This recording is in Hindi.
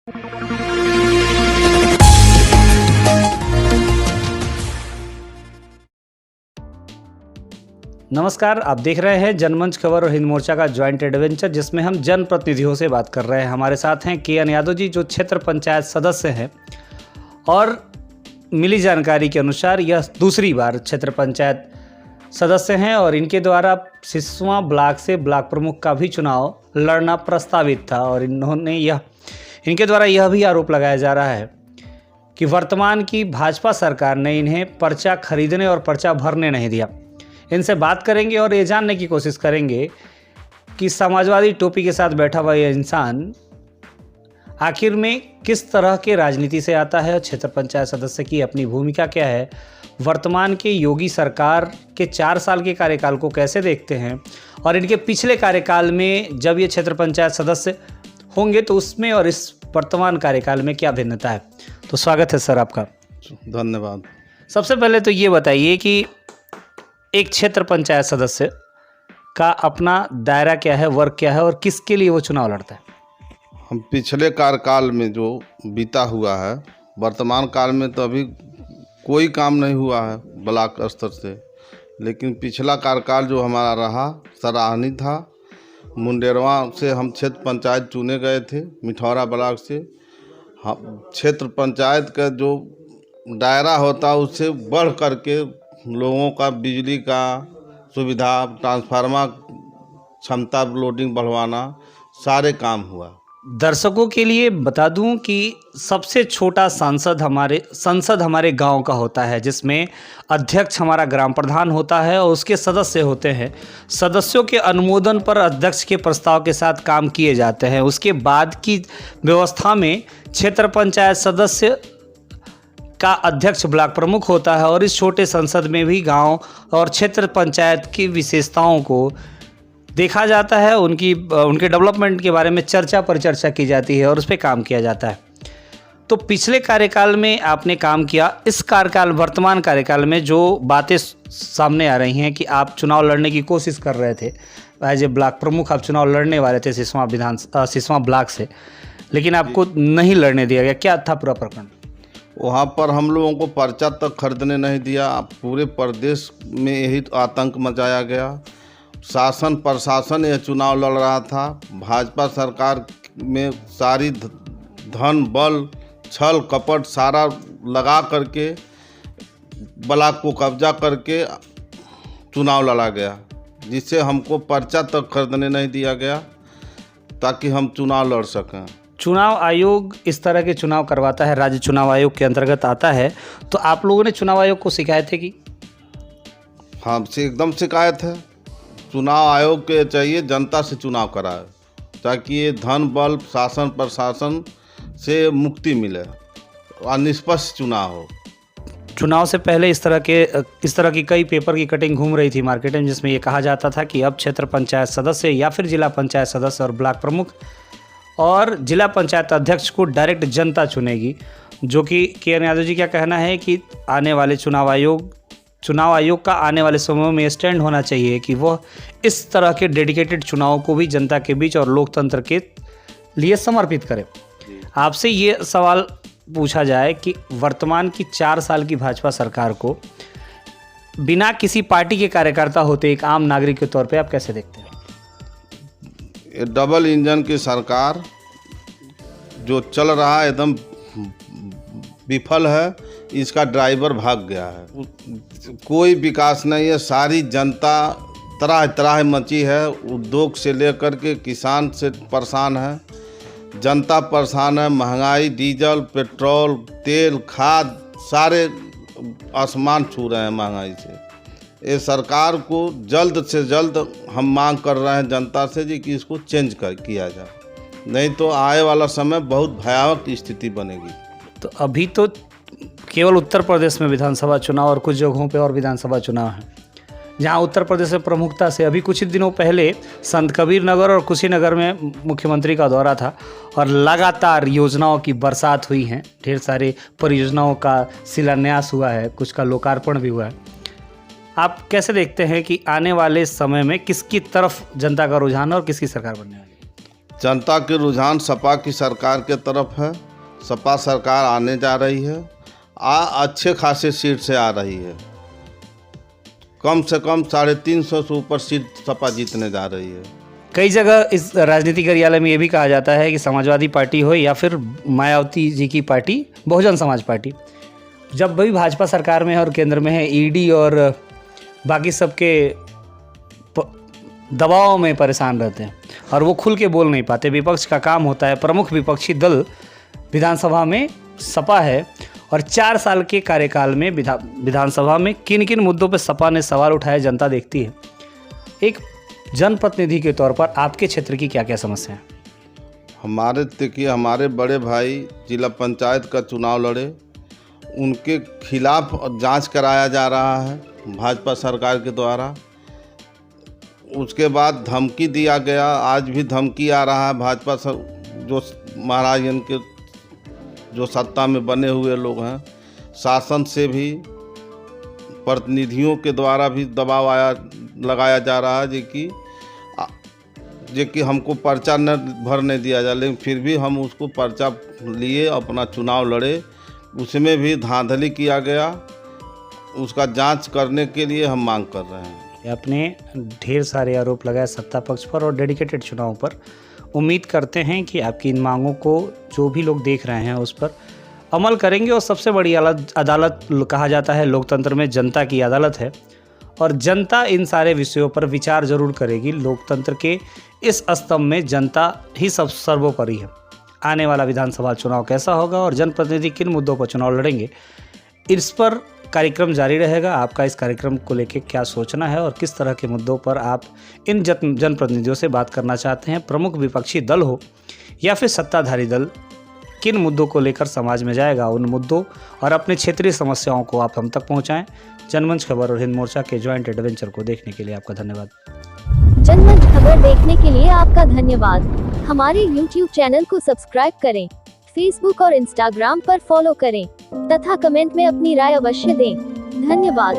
नमस्कार, आप देख रहे हैं जनमंच खबर और हिंद मोर्चा का ज्वाइंट एडवेंचर, जिसमें हम जनप्रतिनिधियों से बात कर रहे हैं। हमारे साथ हैं के एन यादव जी, जो क्षेत्र पंचायत सदस्य हैं और मिली जानकारी के अनुसार यह दूसरी बार क्षेत्र पंचायत सदस्य हैं और इनके द्वारा सिसवा ब्लॉक से ब्लॉक प्रमुख का भी चुनाव लड़ना प्रस्तावित था। और इनके द्वारा यह भी आरोप लगाया जा रहा है कि वर्तमान की भाजपा सरकार ने इन्हें पर्चा खरीदने और पर्चा भरने नहीं दिया। इनसे बात करेंगे और ये जानने की कोशिश करेंगे कि समाजवादी टोपी के साथ बैठा हुआ यह इंसान आखिर में किस तरह के राजनीति से आता है और क्षेत्र पंचायत सदस्य की अपनी भूमिका क्या है, वर्तमान के योगी सरकार के 4 साल के कार्यकाल को कैसे देखते हैं और इनके पिछले कार्यकाल में जब ये क्षेत्र पंचायत सदस्य होंगे तो उसमें और इस वर्तमान कार्यकाल में क्या भिन्नता है। तो स्वागत है सर आपका। धन्यवाद। सबसे पहले तो ये बताइए कि एक क्षेत्र पंचायत सदस्य का अपना दायरा क्या है, वर्क क्या है और किसके लिए वो चुनाव लड़ता है। हम पिछले कार्यकाल में जो बीता हुआ है, वर्तमान काल में तो अभी कोई काम नहीं हुआ है ब्लॉक स्तर से, लेकिन पिछला कार्यकाल जो हमारा रहा सराहनीय था। मुंडेरवा से हम क्षेत्र पंचायत चुने गए थे, मिठौरा ब्लॉक से। हम क्षेत्र पंचायत का जो दायरा होता उससे बढ़ करके लोगों का बिजली का सुविधा, ट्रांसफार्मर क्षमता लोडिंग बढ़वाना, सारे काम हुआ। दर्शकों के लिए बता दूं कि सबसे छोटा संसद हमारे गांव का होता है, जिसमें अध्यक्ष हमारा ग्राम प्रधान होता है और उसके सदस्य होते हैं। सदस्यों के अनुमोदन पर अध्यक्ष के प्रस्ताव के साथ काम किए जाते हैं। उसके बाद की व्यवस्था में क्षेत्र पंचायत सदस्य का अध्यक्ष ब्लॉक प्रमुख होता है और इस छोटे संसद में भी गांव और क्षेत्र पंचायत की विशेषताओं को देखा जाता है, उनके डेवलपमेंट के बारे में चर्चा पर चर्चा की जाती है और उस पर काम किया जाता है। तो पिछले कार्यकाल में आपने काम किया, इस वर्तमान कार्यकाल में जो बातें सामने आ रही हैं कि आप चुनाव लड़ने की कोशिश कर रहे थे, एज ए ब्लॉक प्रमुख आप चुनाव लड़ने वाले थे सिसवा ब्लॉक से, लेकिन आपको नहीं लड़ने दिया गया। क्या था पूरा प्रकरण? वहाँ पर हम लोगों को पर्चा तक खरीदने नहीं दिया। पूरे प्रदेश में यही आतंक मचाया गया। शासन प्रशासन यह चुनाव लड़ रहा था। भाजपा सरकार में सारी धन बल छल कपट सारा लगा करके ब्लॉक को कब्जा करके चुनाव लड़ा गया, जिससे हमको पर्चा तक खरीदने नहीं दिया गया ताकि हम चुनाव लड़ सकें। चुनाव आयोग इस तरह के चुनाव करवाता है, राज्य चुनाव आयोग के अंतर्गत आता है। तो आप लोगों ने चुनाव आयोग को शिकायत है की? हाँ, एकदम शिकायत है। चुनाव आयोग के चाहिए जनता से चुनाव कराए ताकि ये धन बल शासन प्रशासन से मुक्ति मिले और निष्पक्ष चुनाव हो। चुनाव से पहले इस तरह की कई पेपर की कटिंग घूम रही थी मार्केट में, जिसमें ये कहा जाता था कि अब क्षेत्र पंचायत सदस्य या फिर जिला पंचायत सदस्य और ब्लॉक प्रमुख और जिला पंचायत अध्यक्ष को डायरेक्ट जनता चुनेगी। जो कि के एन यादव जी क्या कहना है कि आने वाले चुनाव आयोग का आने वाले समय में स्टैंड होना चाहिए कि वह इस तरह के डेडिकेटेड चुनाव को भी जनता के बीच और लोकतंत्र के लिए समर्पित करे। आपसे ये सवाल पूछा जाए कि वर्तमान की 4 साल की भाजपा सरकार को बिना किसी पार्टी के कार्यकर्ता होते एक आम नागरिक के तौर पे आप कैसे देखते हैं? ये डबल इंजन की सरकार जो चल रहा है एकदम विफल है। इसका ड्राइवर भाग गया है। कोई विकास नहीं है। सारी जनता तरह तरह मची है। उद्योग से लेकर के किसान से परेशान है, जनता परेशान है। महंगाई, डीजल, पेट्रोल, तेल, खाद सारे आसमान छू रहे हैं महंगाई से। ये सरकार को जल्द से जल्द हम मांग कर रहे हैं जनता से जी कि इसको चेंज किया जाए, नहीं तो आने वाला समय बहुत भयावह स्थिति बनेगी। तो अभी तो केवल उत्तर प्रदेश में विधानसभा चुनाव और कुछ जगहों पे और विधानसभा चुनाव है, जहां उत्तर प्रदेश में प्रमुखता से अभी कुछ दिनों पहले संत कबीर नगर और कुशीनगर में मुख्यमंत्री का दौरा था और लगातार योजनाओं की बरसात हुई है। ढेर सारे परियोजनाओं का शिलान्यास हुआ है, कुछ का लोकार्पण भी हुआ है। आप कैसे देखते हैं कि आने वाले समय में किसकी तरफ जनता का रुझान और किसकी सरकार बनने वाली है? जनता के रुझान सपा की सरकार के तरफ है। सपा सरकार आने जा रही है, अच्छे खासे सीट से आ रही है। कम से कम 350 से ऊपर सीट सपा जीतने जा रही है। कई जगह इस राजनीतिक कार्यालय में ये भी कहा जाता है कि समाजवादी पार्टी हो या फिर मायावती जी की पार्टी बहुजन समाज पार्टी, जब भी भाजपा सरकार में है और केंद्र में है, ईडी और बाकी सबके दबाव में परेशान रहते हैं और वो खुल के बोल नहीं पाते। विपक्ष का काम होता है, प्रमुख विपक्षी दल विधानसभा में सपा है और 4 साल के कार्यकाल में विधानसभा में किन किन मुद्दों पर सपा ने सवाल उठाए जनता देखती है। एक जनप्रतिनिधि के तौर पर आपके क्षेत्र की क्या क्या समस्या है? हमारे बड़े भाई जिला पंचायत का चुनाव लड़े, उनके खिलाफ जांच कराया जा रहा है भाजपा सरकार के द्वारा। उसके बाद धमकी दिया गया, आज भी धमकी आ रहा है। भाजपा जो महाराज इनके जो सत्ता में बने हुए लोग हैं, शासन से भी प्रतिनिधियों के द्वारा भी दबाव लगाया जा रहा है जे कि हमको पर्चा न भरने दिया जाए, लेकिन फिर भी हम उसको पर्चा लिए अपना चुनाव लड़े। उसमें भी धांधली किया गया, उसका जांच करने के लिए हम मांग कर रहे हैं। आपने ढेर सारे आरोप लगाए सत्ता पक्ष पर और डेडिकेटेड चुनाव पर। उम्मीद करते हैं कि आपकी इन मांगों को जो भी लोग देख रहे हैं उस पर अमल करेंगे। और सबसे बड़ी अदालत कहा जाता है लोकतंत्र में, जनता की अदालत है और जनता इन सारे विषयों पर विचार जरूर करेगी। लोकतंत्र के इस स्तंभ में जनता ही सब सर्वोपरि है। आने वाला विधानसभा चुनाव कैसा होगा और जनप्रतिनिधि किन मुद्दों पर चुनाव लड़ेंगे, इस पर कार्यक्रम जारी रहेगा। आपका इस कार्यक्रम को लेकर क्या सोचना है और किस तरह के मुद्दों पर आप इन जनप्रतिनिधियों से बात करना चाहते हैं, प्रमुख विपक्षी दल हो या फिर सत्ताधारी दल, किन मुद्दों को लेकर समाज में जाएगा, उन मुद्दों और अपने क्षेत्रीय समस्याओं को आप हम तक पहुंचाएं। जनमंच खबर और हिंद मोर्चा के ज्वाइंट एडवेंचर को देखने के लिए आपका धन्यवाद। जनमंच खबर देखने के लिए आपका धन्यवाद। हमारे YouTube चैनल को सब्सक्राइब करें, Facebook और Instagram पर फॉलो करें तथा कमेंट में अपनी राय अवश्य दें। धन्यवाद।